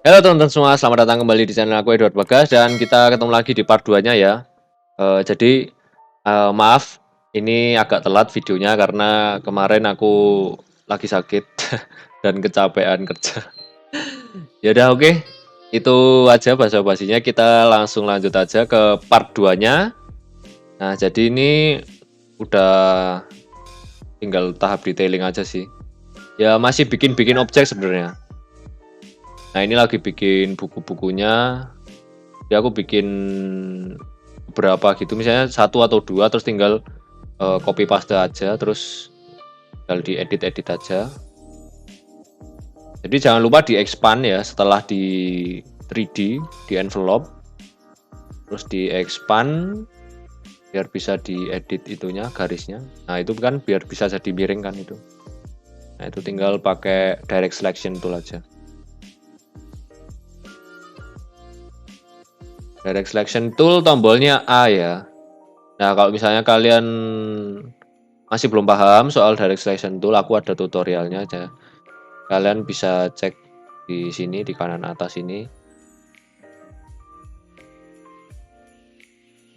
Halo teman-teman semua, selamat datang kembali di channel aku Edward Bagas dan kita ketemu lagi di part 2-nya ya. Maaf ini agak telat videonya karena kemarin aku lagi sakit dan kecapean kerja. Ya udah oke. Itu aja basa-basinya, kita langsung lanjut aja ke part 2-nya. Nah, jadi ini udah tinggal tahap detailing aja sih. Ya masih bikin-bikin objek sebenarnya. Nah, ini lagi bikin buku-bukunya. Ya aku bikin beberapa gitu, misalnya satu atau dua, terus tinggal copy paste aja, terus tinggal diedit-edit aja. Jadi jangan lupa di expand ya setelah di 3D, di envelope, terus di expand biar bisa diedit itunya, garisnya. Nah itu kan biar bisa jadi miring kan itu. Nah itu tinggal pakai direct selection tool aja. Direct selection tool tombolnya A ya. Nah kalau misalnya kalian masih belum paham soal direct selection tool, aku ada tutorialnya aja. Kalian bisa cek di sini, di kanan atas ini.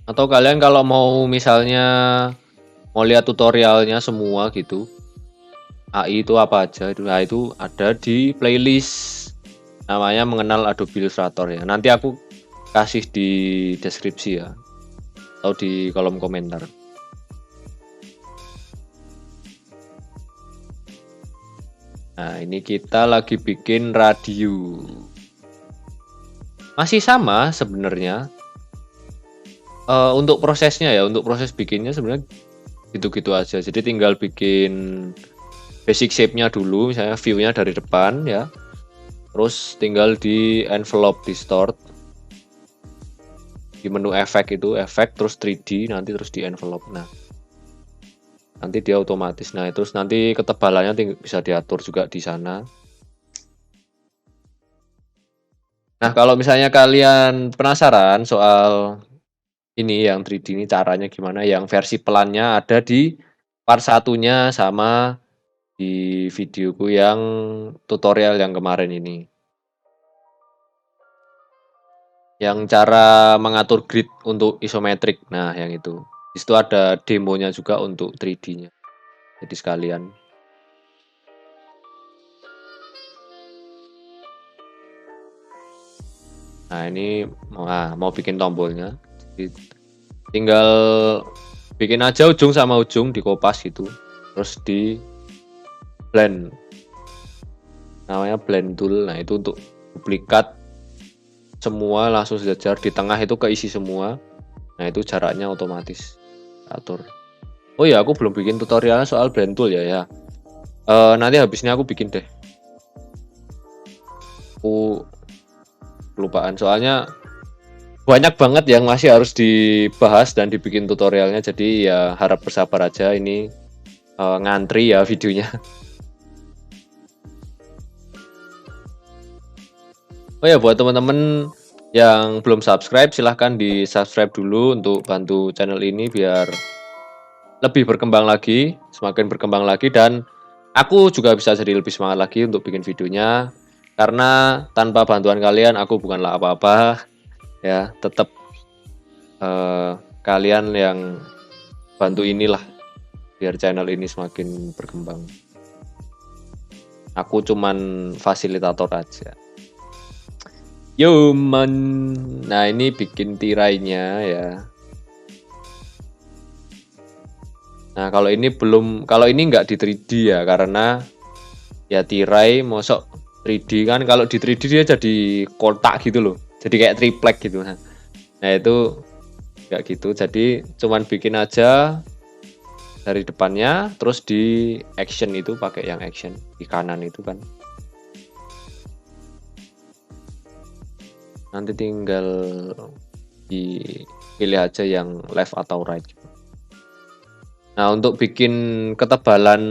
Atau kalian kalau mau misalnya mau lihat tutorialnya semua gitu, AI itu apa aja, nah itu ada di playlist namanya mengenal Adobe Illustrator ya. Nanti aku kasih di deskripsi ya, atau di kolom komentar. Nah ini kita lagi bikin radio. Masih sama sebenarnya. Untuk prosesnya ya, untuk proses bikinnya sebenarnya gitu-gitu aja. Jadi tinggal bikin basic shape-nya dulu, misalnya view-nya dari depan ya. Terus tinggal di envelope, di store. Di menu efek itu, efek terus 3D, nanti terus di envelope. Nah, nanti dia otomatis. Nah, terus nanti ketebalannya bisa diatur juga di sana. Nah, kalau misalnya kalian penasaran soal ini yang 3D ini caranya gimana, yang versi pelannya ada di part satunya sama di videoku yang tutorial yang kemarin ini. Yang cara mengatur grid untuk isometrik. Nah, yang itu. Di situ ada demonya juga untuk 3D-nya. Jadi sekalian. Nah, ini mau bikin tombolnya. Jadi, tinggal bikin aja ujung sama ujung di kopas gitu. Terus di blend. Namanya blend tool. Nah, itu untuk duplikat semua langsung sejajar, di tengah itu keisi semua. Nah, itu jaraknya otomatis atur. Oh ya, aku belum bikin tutorialnya soal blend tool ya. Nanti habisnya aku bikin deh. Aku kelupaan soalnya banyak banget yang masih harus dibahas dan dibikin tutorialnya, jadi ya harap bersabar aja, ini ngantri ya videonya. Oh ya, buat teman-teman yang belum subscribe, silahkan di subscribe dulu untuk bantu channel ini biar lebih berkembang lagi, semakin berkembang lagi, dan aku juga bisa jadi lebih semangat lagi untuk bikin videonya, karena tanpa bantuan kalian aku bukanlah apa-apa ya. Tetap kalian yang bantu inilah biar channel ini semakin berkembang. Aku cuman fasilitator aja. Yo man. Nah ini bikin tirainya ya. Nah kalau ini nggak di 3D ya, karena ya tirai mosok 3D kan, kalau di 3D dia jadi kotak gitu loh, jadi kayak triplek gitu. Nah itu nggak gitu, jadi cuman bikin aja dari depannya, terus di action itu pakai yang action di kanan itu kan. Nanti tinggal dipilih aja yang left atau right. Nah, untuk bikin ketebalan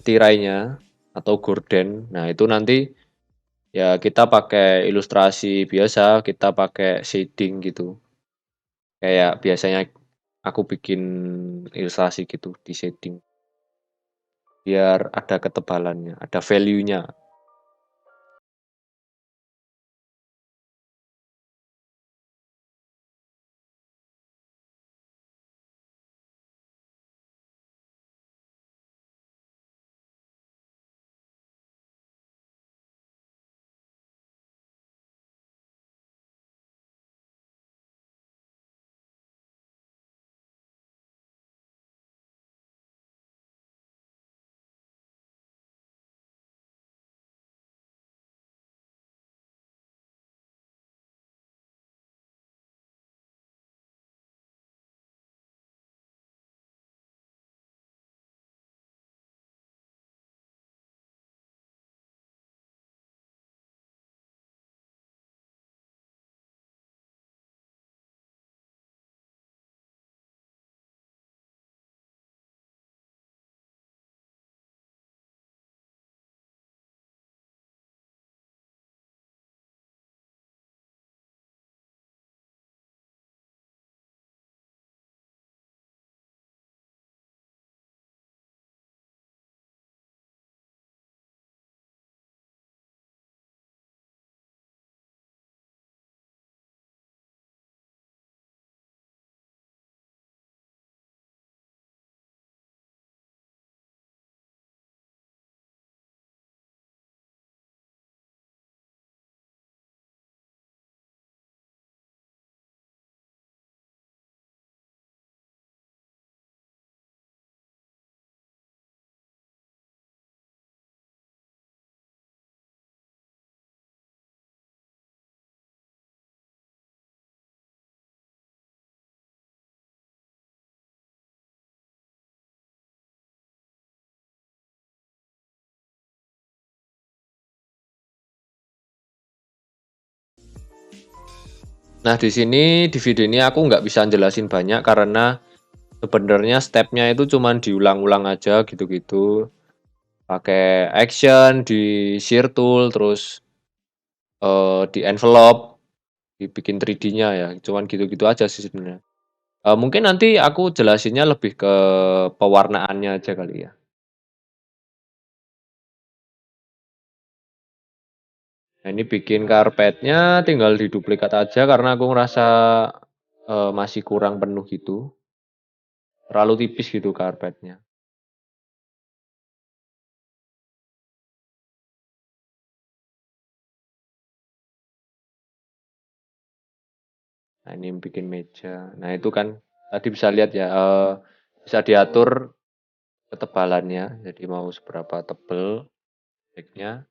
tirainya atau gorden, nah itu nanti ya kita pakai ilustrasi biasa, kita pakai shading gitu. Kayak biasanya aku bikin ilustrasi gitu di shading. Biar ada ketebalannya, ada value-nya. Nah, di sini di video ini aku nggak bisa jelasin banyak karena sebenarnya stepnya itu cuman diulang-ulang aja gitu-gitu. Pakai action, di shear tool, terus di envelope, dibikin 3D-nya ya. Cuman gitu-gitu aja sih sebenarnya. Mungkin nanti aku jelasinnya lebih ke pewarnaannya aja kali ya. Nah, ini bikin karpetnya tinggal diduplikat aja karena aku ngerasa masih kurang penuh gitu. Terlalu tipis gitu karpetnya. Nah, ini bikin meja. Nah, itu kan tadi bisa lihat ya, bisa diatur ketebalannya. Jadi mau seberapa tebel backnya.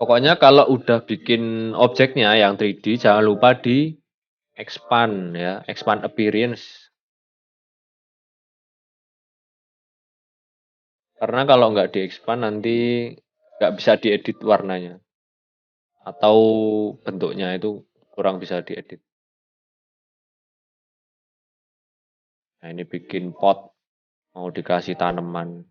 Pokoknya kalau udah bikin objeknya yang 3D, jangan lupa di expand ya, expand appearance. Karena kalau nggak di expand nanti nggak bisa diedit warnanya. Atau bentuknya itu kurang bisa diedit. Nah, ini bikin pot, mau dikasih tanaman.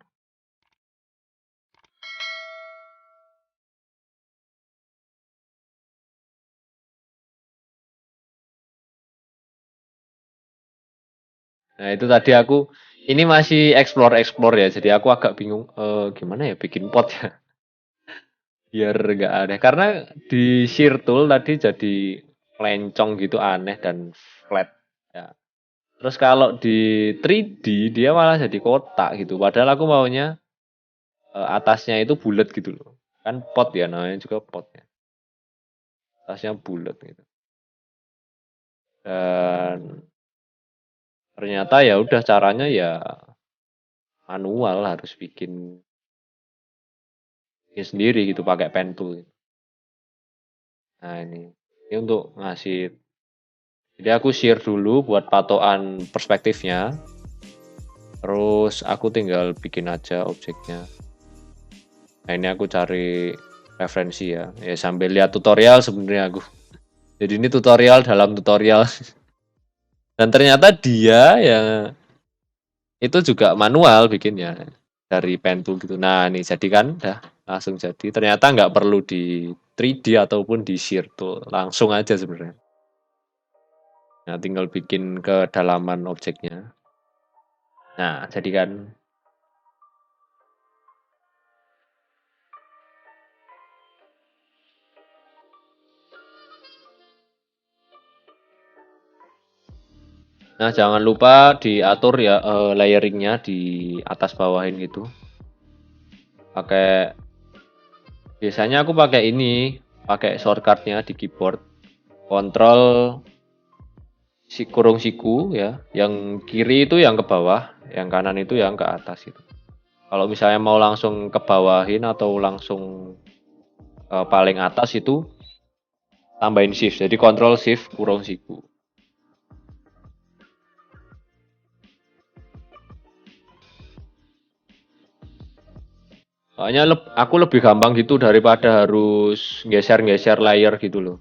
Nah, itu tadi aku ini masih explore-explore ya. Jadi aku agak bingung gimana ya bikin pot ya biar nggak aneh. Karena di shear tool tadi jadi pelencong gitu aneh dan flat ya. Terus kalau di 3D dia malah jadi kotak gitu. Padahal aku maunya atasnya itu bulat gitu loh. Kan pot ya namanya juga pot ya. Atasnya bulat gitu. Dan ternyata ya udah caranya ya manual harus bikin sendiri gitu pakai pen tool. Nah, ini untuk ngasih. Jadi aku share dulu buat patokan perspektifnya. Terus aku tinggal bikin aja objeknya. Nah, ini aku cari referensi ya. Ya sambil lihat tutorial sebenarnya aku. Jadi ini tutorial dalam tutorial. Dan ternyata dia ya itu juga manual bikinnya dari pen tool gitu. Nah, ini jadi kan dah langsung jadi. Ternyata nggak perlu di 3D ataupun di shear tool. Langsung aja sebenarnya. Nah, tinggal bikin kedalaman objeknya. Nah, jadi kan. Nah, jangan lupa diatur ya layeringnya di atas bawahin gitu. Pakai biasanya aku pakai ini, pakai shortcutnya di keyboard. Kontrol si kurung siku ya. Yang kiri itu yang ke bawah, yang kanan itu yang ke atas itu. Kalau misalnya mau langsung ke bawahin atau langsung paling atas itu tambahin shift. Jadi kontrol shift kurung siku. Soalnya aku lebih gampang gitu daripada harus geser-geser layer gitu loh.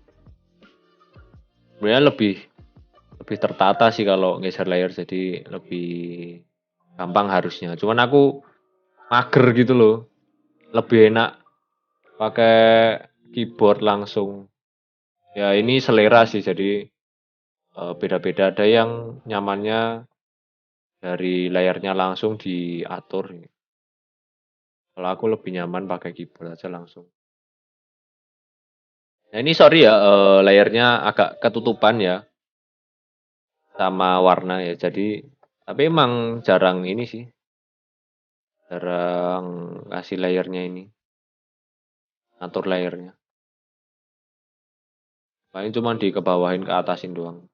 Sebenarnya lebih lebih tertata sih kalau geser layer jadi lebih gampang harusnya. Cuman aku mager gitu loh. Lebih enak pakai keyboard langsung. Ya ini selera sih jadi beda-beda ada yang nyamannya dari layarnya langsung diatur. Kalau aku lebih nyaman pakai keyboard aja langsung. Nah ini sorry ya layarnya agak ketutupan ya sama warna ya. Jadi tapi emang jarang ini sih, jarang kasih layarnya ini, atur layarnya. Paling cuma di kebawahin ke atasin doang.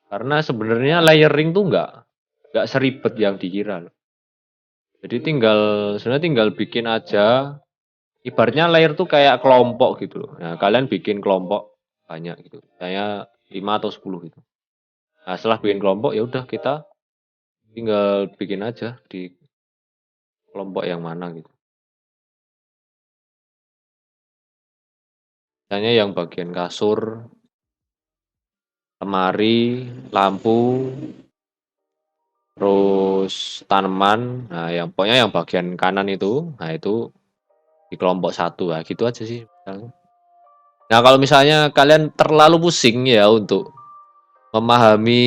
Karena sebenarnya layering tuh nggak seribet yang dikira loh. Jadi sebenarnya tinggal bikin aja. Ibaratnya layer tuh kayak kelompok gitu loh. Nah, kalian bikin kelompok banyak gitu. Saya 5 atau 10 gitu. Nah, setelah bikin kelompok ya udah kita tinggal bikin aja di kelompok yang mana gitu. Misalnya yang bagian kasur, lemari, lampu, terus tanaman, nah yang pokoknya yang bagian kanan itu, nah itu di kelompok satu, nah gitu aja sih misalnya. Nah kalau misalnya kalian terlalu pusing ya untuk memahami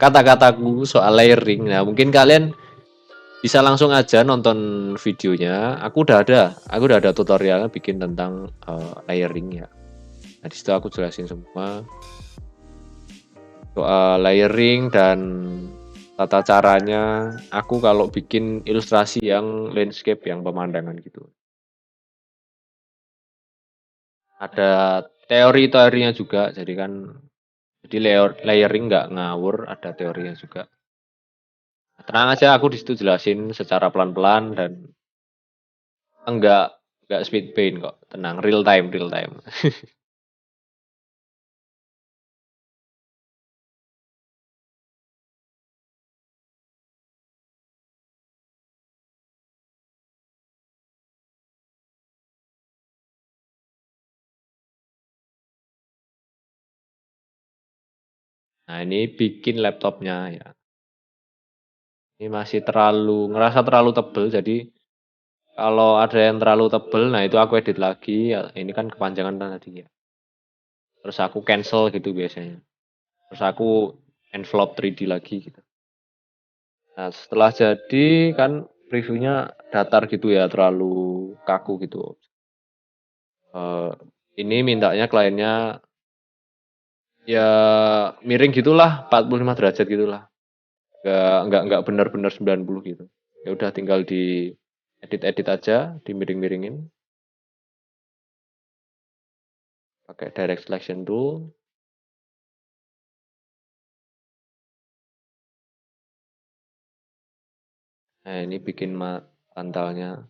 kata-kataku soal layering, nah mungkin kalian bisa langsung aja nonton videonya. Aku udah ada tutorialnya bikin tentang layering ya. Nah di situ aku jelasin semua soal layering dan tata caranya. Aku kalau bikin ilustrasi yang landscape, yang pemandangan gitu. Ada teori-teorinya juga, jadi kan jadi layering nggak ngawur, ada teorinya juga. Tenang aja, aku di situ jelasin secara pelan-pelan dan enggak enggak speed paint kok, tenang, real time, real time. Nah ini bikin laptopnya ya. Ini masih ngerasa terlalu tebel, jadi kalau ada yang terlalu tebel, nah itu aku edit lagi. Ya, ini kan kepanjangan tadi ya. Terus aku cancel gitu biasanya. Terus aku envelope 3D lagi gitu. Nah setelah jadi kan previewnya datar gitu ya, terlalu kaku gitu. Eh, ini mintanya kliennya ya miring gitulah, 45 derajat gitulah. Nggak benar-benar 90 gitu. Ya udah tinggal di edit-edit aja, dimiring-miringin pakai direct selection tool. Nah, ini bikin pantalnya.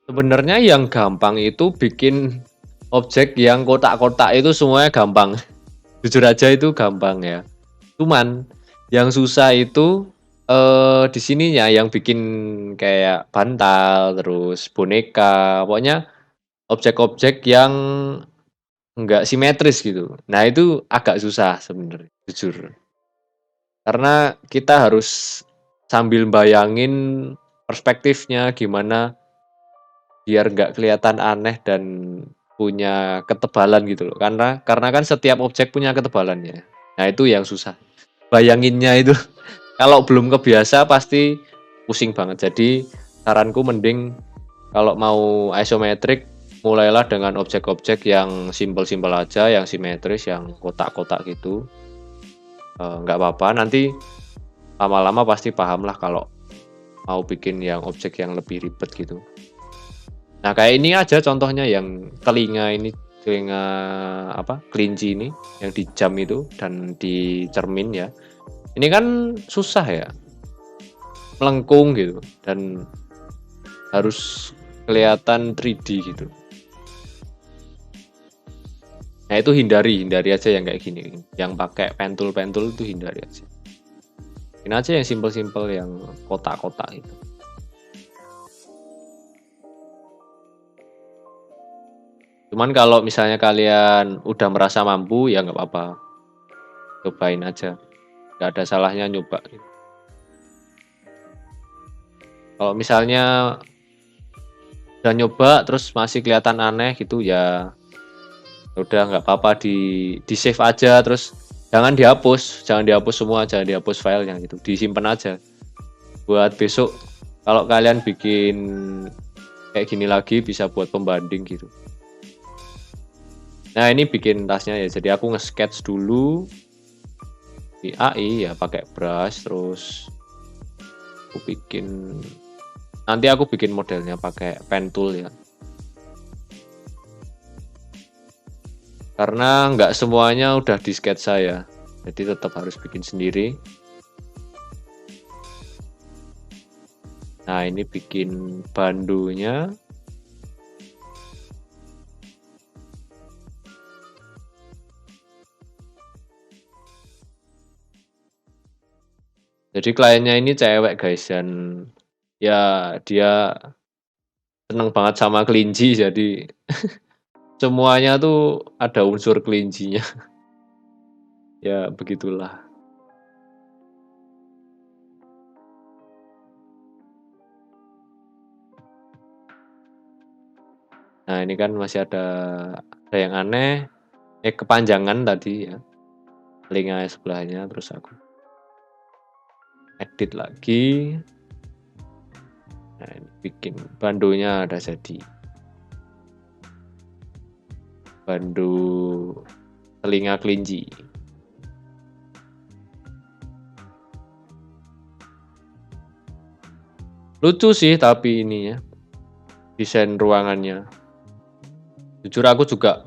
Sebenarnya yang gampang itu bikin objek yang kotak-kotak itu semuanya gampang. Jujur aja itu gampang ya. Cuman yang susah itu di sininya yang bikin kayak bantal, terus boneka, pokoknya objek-objek yang enggak simetris gitu. Nah, itu agak susah sebenarnya, jujur. Karena kita harus sambil bayangin perspektifnya gimana biar nggak kelihatan aneh dan punya ketebalan gitu loh. Karena kan setiap objek punya ketebalannya. Nah, itu yang susah. Bayanginnya itu kalau belum kebiasa pasti pusing banget. Jadi saranku mending kalau mau isometrik mulailah dengan objek-objek yang simpel-simpel aja, yang simetris, yang kotak-kotak gitu. Nggak apa-apa, nanti lama-lama pasti paham lah kalau mau bikin yang objek yang lebih ribet gitu. Nah kayak ini aja contohnya yang telinga apa kelinci ini yang di jam itu dan di cermin ya. Ini kan susah ya, melengkung gitu dan harus kelihatan 3D gitu. Nah itu hindari aja yang kayak gini, yang pakai pentul itu hindari aja. Ini aja yang simple-simple yang kotak-kotak itu. Cuman kalau misalnya kalian udah merasa mampu ya nggak apa-apa, cobain aja. Nggak ada salahnya nyoba. Kalau misalnya udah nyoba terus masih kelihatan aneh gitu ya udah nggak apa-apa di save aja terus jangan dihapus semua, jangan dihapus filenya gitu, disimpan aja buat besok kalau kalian bikin kayak gini lagi bisa buat pembanding gitu. Nah ini bikin tasnya ya, jadi aku nge-sketch dulu di AI ya pakai brush, terus nanti aku bikin modelnya pakai pen tool ya, karena nggak semuanya udah di sketsa ya, jadi tetap harus bikin sendiri. Nah ini bikin bandonya. Jadi kliennya ini cewek guys, dan Ya dia seneng banget sama kelinci jadi semuanya tuh ada unsur kelincinya. Ya begitulah. Nah ini kan masih ada yang aneh, kepanjangan tadi ya, telinga sebelahnya terus aku edit lagi. Nah ini bikin bandonya ada jadi. Bando telinga kelinci. Lucu sih tapi ini ya, desain ruangannya. Jujur aku juga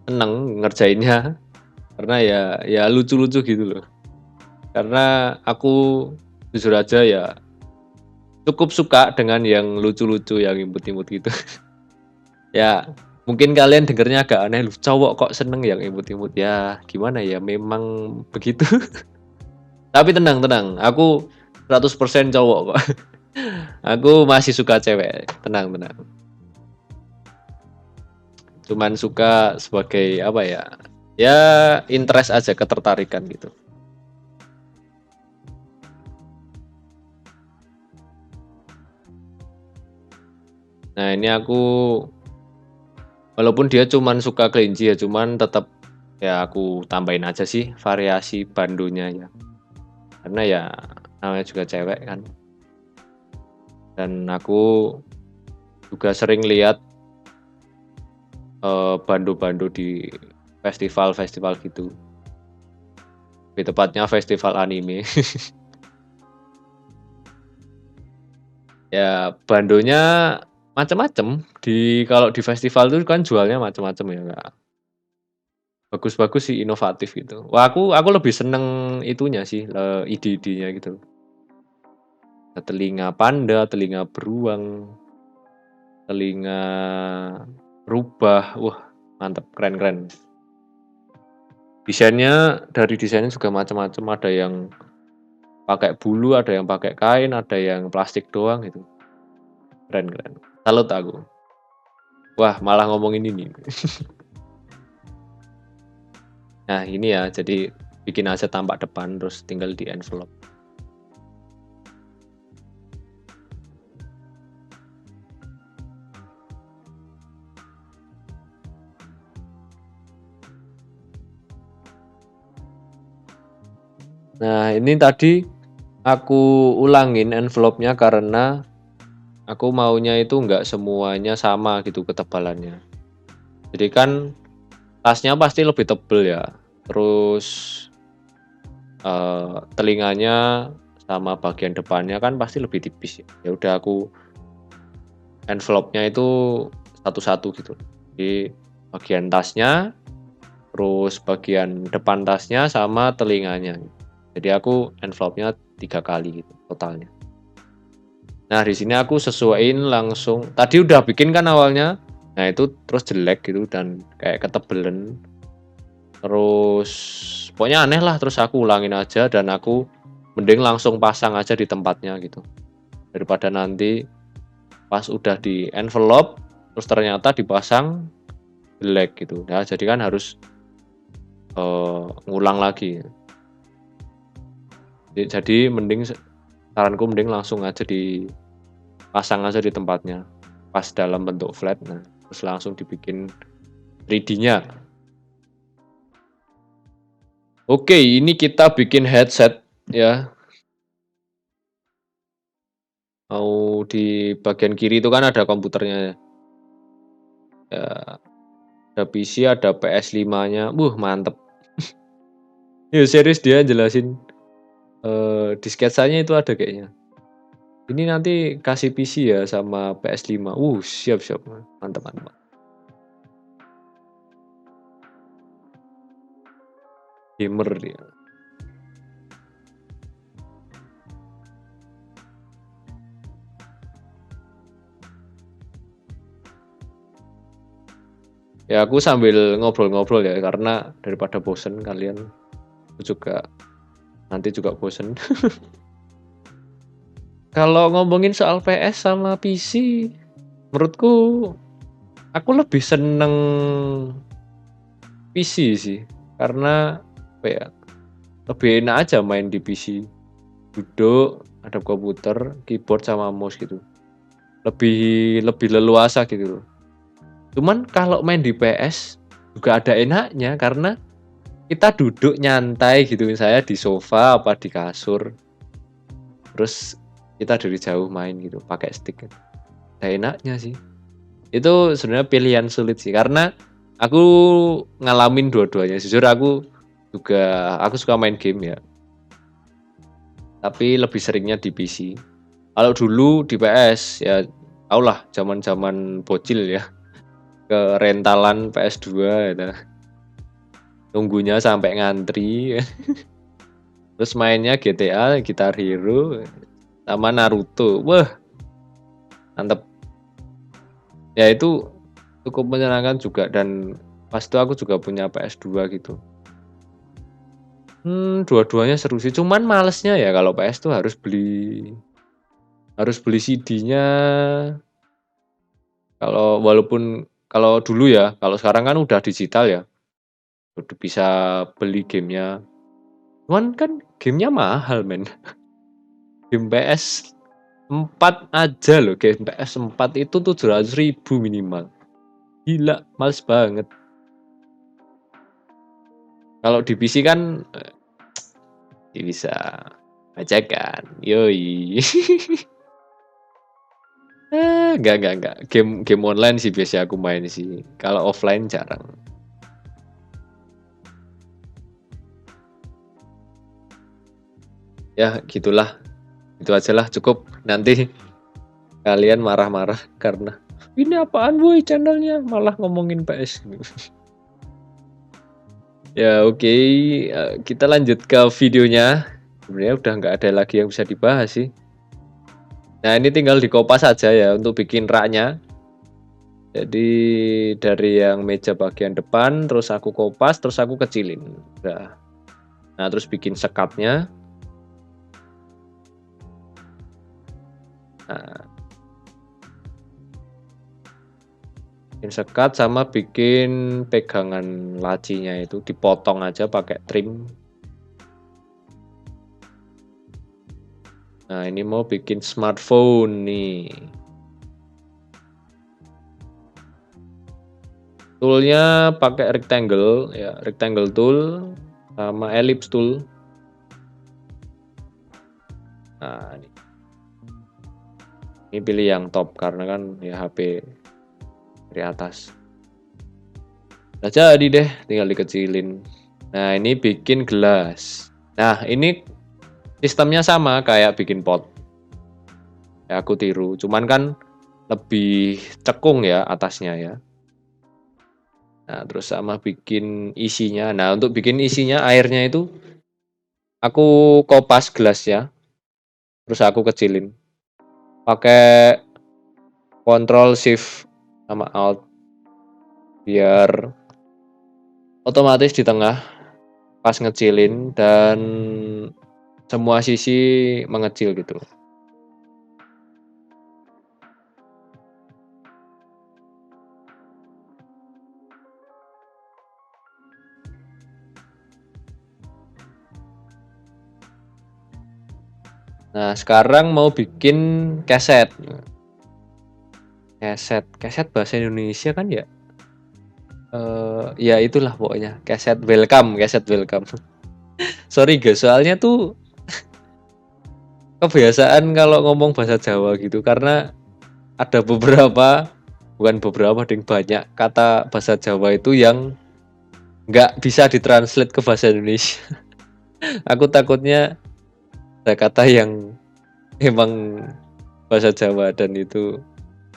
seneng ngerjainnya karena ya lucu-lucu gitu loh. Karena aku jujur aja ya cukup suka dengan yang lucu-lucu, yang imut-imut gitu. Ya mungkin kalian dengernya agak aneh, "Loh cowok kok seneng yang imut-imut?" Ya gimana ya, memang begitu. Tapi tenang tenang, aku 100% cowok kok. Aku masih suka cewek, tenang tenang. Cuman suka sebagai apa ya, ya interest aja, ketertarikan gitu. Nah ini aku walaupun dia cuman suka kelinci ya, cuman tetap ya aku tambahin aja sih variasi bandonya ya. Karena ya namanya juga cewek kan. Dan aku juga sering lihat bando-bando di festival-festival gitu. Lebih tepatnya festival anime. Ya bandonya macam-macam. Kalau di festival itu kan jualnya macam-macam ya, Kak. Bagus-bagus sih, inovatif gitu. Wah, aku lebih seneng itunya sih, ide-idenya gitu. Telinga panda, telinga beruang, telinga rubah. Wah, mantap, keren-keren. Dari desainnya juga macam-macam, ada yang pakai bulu, ada yang pakai kain, ada yang plastik doang gitu. Keren-keren. Salut aku. Wah, malah ngomongin ini. Nah, ini ya, jadi bikin aja tampak depan terus tinggal di envelope. Nah, ini tadi aku ulangin envelope-nya karena aku maunya itu nggak semuanya sama gitu ketebalannya. Jadi kan tasnya pasti lebih tebel ya. Terus telinganya sama bagian depannya kan pasti lebih tipis ya. Ya udah aku envelope-nya itu satu-satu gitu. Jadi bagian tasnya, terus bagian depan tasnya sama telinganya. Jadi aku envelope-nya 3 kali gitu totalnya. Nah, di sini aku sesuaiin langsung. Tadi udah bikin kan awalnya. Nah, itu terus jelek gitu dan kayak ketebelan. Terus pokoknya aneh lah, terus aku ulangin aja dan aku mending langsung pasang aja di tempatnya gitu. Daripada nanti pas udah di envelope terus ternyata dipasang jelek gitu. Nah, jadi kan harus ngulang lagi. Jadi saranku mending langsung aja dipasang aja di tempatnya. Pas dalam bentuk flat, nah terus langsung dibikin 3D-nya. Oke, ini kita bikin headset ya. Mau di bagian kiri itu kan ada komputernya ya. Ada PC, ada PS5-nya. Mantep. Ya serius dia jelasin di sketsanya itu ada kayaknya. Ini nanti kasih PC ya sama PS5. Siap siap. Mantap mantap. Gamer dia. Ya aku sambil ngobrol-ngobrol ya karena daripada bosen kalian, aku juga nanti juga bosen. Kalau ngomongin soal PS sama PC, menurutku aku lebih seneng PC sih, karena apa ya, lebih enak aja main di PC. Duduk, hadap komputer, keyboard sama mouse gitu. Lebih lebih leluasa gitu loh. Cuman kalau main di PS juga ada enaknya karena kita duduk nyantai gitu, misalnya di sofa apa di kasur. Terus kita dari jauh main gitu, pakai stick. Ada enaknya sih. Itu sebenarnya pilihan sulit sih karena aku ngalamin dua-duanya. Jujur aku suka main game ya, tapi lebih seringnya di PC. Kalau dulu di PS ya taulah zaman-zaman bocil ya, ke rentalan PS2 gitu. Nunggunya sampai ngantri. Terus mainnya GTA, Guitar Hero sama Naruto. Wah, mantep. Ya itu cukup menyenangkan juga dan pas itu aku juga punya PS2 gitu. Dua-duanya seru sih, cuman malesnya ya kalau PS tuh harus beli CD-nya. Kalau dulu ya, kalau sekarang kan udah digital ya, udah bisa beli gamenya. Cuman kan gamenya mahal men. Game PS4 aja loh, game PS4 itu 700.000 minimal. Gila, males banget. Kalau di PC kan bisa bajakan, yoi. Enggak. Game online sih biasa aku main sih. Kalau offline jarang. Ya, gitulah. Itu aja lah, cukup. Nanti kalian marah-marah karena ini apaan woi channelnya malah ngomongin PS. Ya, oke. Kita lanjut ke videonya. Sebenarnya udah nggak ada lagi yang bisa dibahas sih. Nah, ini tinggal dikopas saja ya untuk bikin raknya. Jadi dari yang meja bagian depan, terus aku kopas, terus aku kecilin. Udah. Nah, terus bikin sekatnya. Nah, bikin sekat sama bikin pegangan lacinya itu dipotong aja pakai trim. Nah, ini mau bikin smartphone nih. Toolnya pakai rectangle ya, rectangle tool sama ellipse tool. Nah, ini pilih yang top karena kan ya HP dari atas. Nah, jadi deh, tinggal dikecilin. Nah, ini bikin gelas. Nah, ini sistemnya sama kayak bikin pot. Ya, aku tiru. Cuman kan lebih cekung ya atasnya ya. Nah, terus sama bikin isinya. Nah, untuk bikin isinya airnya itu aku kopas gelasnya, terus aku kecilin. Pakai Control Shift sama Alt biar otomatis di tengah pas ngecilin dan semua sisi mengecil gitu. Nah, sekarang mau bikin keset. Keset bahasa Indonesia kan ya? Ya itulah pokoknya. Keset welcome. Sorry guys, soalnya tuh kebiasaan kalau ngomong bahasa Jawa gitu karena ada bukan beberapa, ding banyak kata bahasa Jawa itu yang nggak bisa ditranslate ke bahasa Indonesia. Aku takutnya ada kata yang emang bahasa Jawa dan itu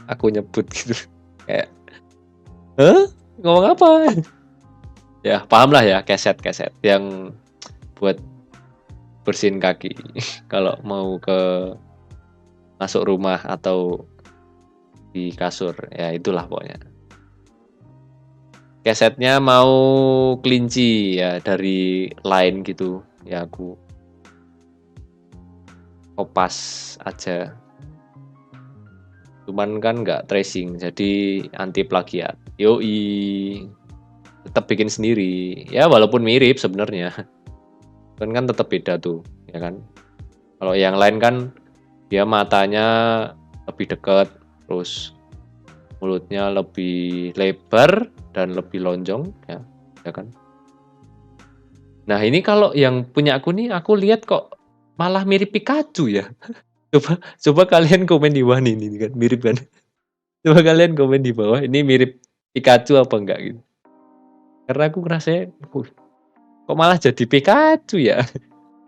aku nyebut gitu. Kayak, hah? Ngomong apa? Ya, paham lah ya, keset yang buat bersihin kaki kalau mau masuk rumah atau di kasur. Ya, itulah pokoknya. Kesetnya mau kelinci ya dari line gitu. Ya, aku kopas aja. Cuman kan nggak tracing, jadi anti plagiat. Yoi, tetap bikin sendiri. Ya walaupun mirip sebenarnya, kan tetap beda tuh, ya kan. Kalau yang lain kan dia matanya lebih dekat, terus mulutnya lebih lebar dan lebih lonjong, ya kan. Nah ini kalau yang punya aku nih, aku lihat kok malah mirip Pikachu ya. Coba kalian komen di bawah ini kan, mirip kan? Coba kalian komen di bawah, ini mirip Pikachu apa enggak gitu. Karena aku ngerasanya, kok malah jadi Pikachu ya?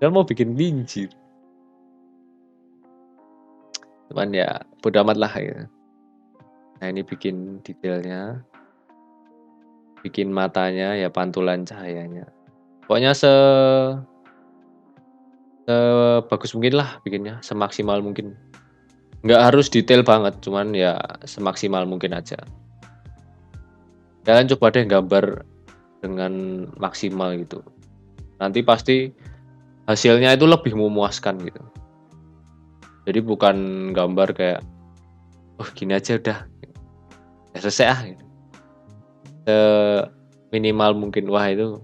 Dan mau bikin Linjir. Cuman ya, bodo amat lah ya. Nah ini bikin detailnya, bikin matanya ya pantulan cahayanya. Pokoknya sebagus mungkin lah bikinnya, semaksimal mungkin. Nggak harus detail banget, cuman ya semaksimal mungkin aja. Kalian coba deh gambar dengan maksimal gitu. Nanti pasti hasilnya itu lebih memuaskan gitu. Jadi bukan gambar kayak, oh gini aja udah, ya selesai ah. Gitu. Minimal mungkin, wah itu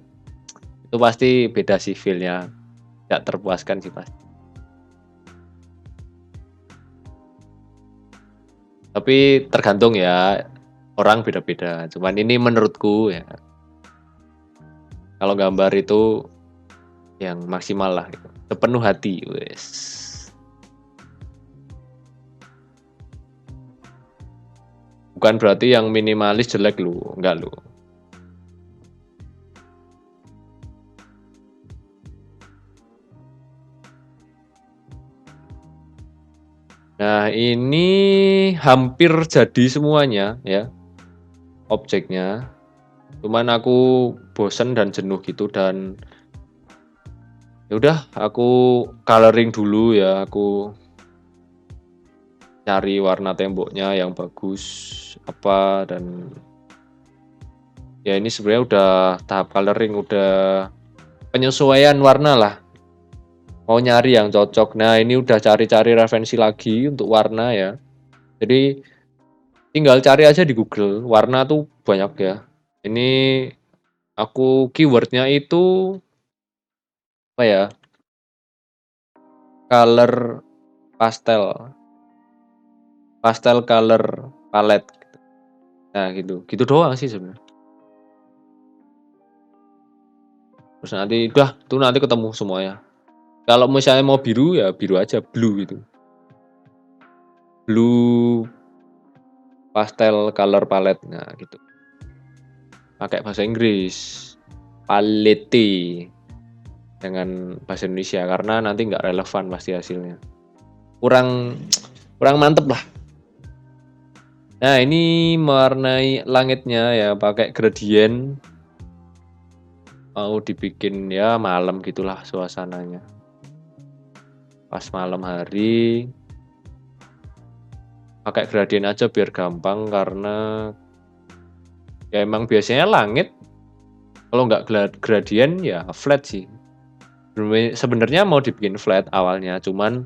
pasti beda sih feel-nya, nggak terpuaskan sih pasti. Tapi tergantung ya, orang beda-beda. Cuman ini menurutku ya, kalau gambar itu yang maksimal lah gitu. Sepenuh hati, wes. Bukan berarti yang minimalis jelek lu, enggak lu. Nah, ini hampir jadi semuanya ya objeknya. Cuman aku bosen dan jenuh gitu dan ya udah aku coloring dulu ya, aku cari warna temboknya yang bagus apa dan ya ini sebenarnya udah tahap coloring, udah penyesuaian warna lah. Mau nyari yang cocok. Nah, ini udah cari-cari referensi lagi untuk warna ya. Jadi tinggal cari aja di Google. Warna tuh banyak ya. Ini aku keywordnya itu apa ya? Color pastel. Pastel color palette. Nah, gitu. Gitu doang sih sebenarnya. Terus nanti udah tuh nanti ketemu semuanya. Kalau misalnya mau biru ya biru aja, blue gitu. Blue pastel color palette. Nah, gitu. Pakai bahasa Inggris. Palette dengan bahasa Indonesia karena nanti nggak relevan pasti hasilnya. Kurang mantep lah. Nah, ini mewarnai langitnya ya pakai gradient. Mau dibikin ya malam gitulah suasananya. Pas malam hari pakai gradient aja biar gampang karena ya emang biasanya langit kalau nggak gradient ya flat sih. Sebenarnya mau dibikin flat awalnya, cuman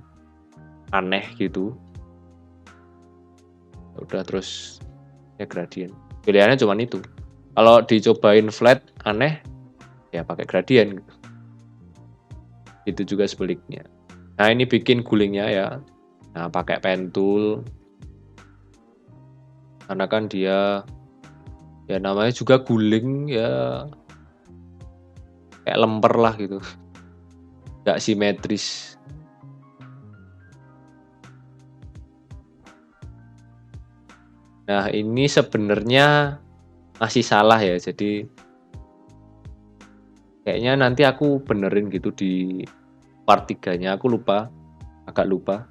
aneh gitu. Udah terus ya gradient. Pilihannya cuma itu. Kalau dicobain flat aneh, ya pakai gradient. Itu juga sebaliknya. Nah ini bikin gulingnya ya. Nah pakai pen tool. Karena kan dia ya namanya juga guling ya kayak lemper lah gitu. Gak simetris. Nah ini sebenarnya masih salah ya. Jadi kayaknya nanti aku benerin gitu di part 3-nya. Aku lupa. Agak lupa.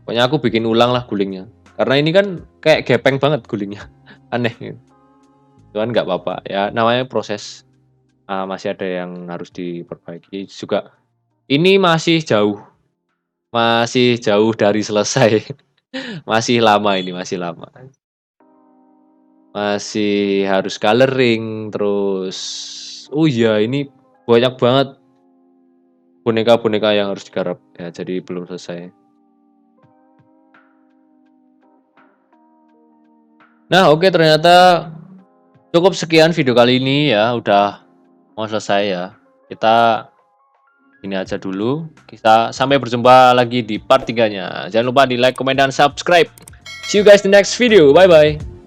Pokoknya aku bikin ulang lah gulingnya. Karena ini kan kayak gepeng banget gulingnya. Aneh gitu. Cuman nggak apa-apa. Ya namanya proses. Masih ada yang harus diperbaiki juga. Ini masih jauh. Masih jauh dari selesai. Masih lama ini, masih lama. Masih harus coloring terus. Oh iya, ini banyak banget boneka-boneka yang harus digarap ya, jadi belum selesai. Nah, oke, ternyata cukup sekian video kali ini ya, udah mau selesai ya. Kita ini aja dulu. Kita sampai berjumpa lagi di part 3-nya. Jangan lupa di like, comment, dan subscribe. See you guys di next video. Bye bye.